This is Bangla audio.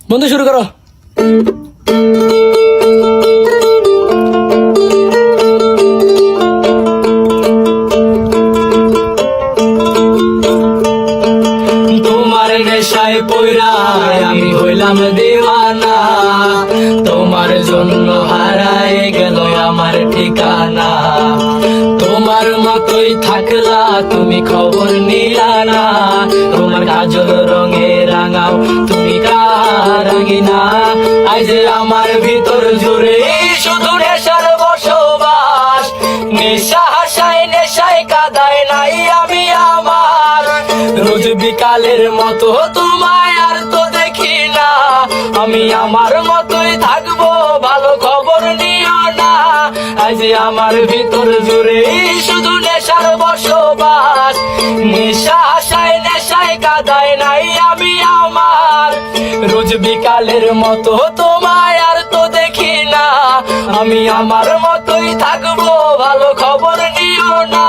বন্ধু শুরু করো। তোমার নেশায় পয়রায় আমি হইলাম দিওয়ানা, তোমার জন্য হারায় গেল আমার ঠিকানা। তোমার মতোই থাকলা তুমি খবর নিলা না, তোমার কাজল রঙে রাঙাও তুমি কারাঙিনা। আজ আমার ভিতর জুড়ে শুধু নেশার বসবাস, নেশা হাসায় নেশায় কাদায় নাই আমি আমার। রোজ বিকালের মতো তোমায় আর তো দেখি না, আমি আমার মতোই থাকবো ভালো খবর নিও না। আজ আমার ভিতর জুড়ে শুধু নেশার বসবাস, নেশা আশায় নেশায় কাদায় নাই আমি আমার। রোজ বিকালের মতো তোমায় আর তো দেখি না, আমি আমার মতোই থাকবো ভালো খবর নিও না।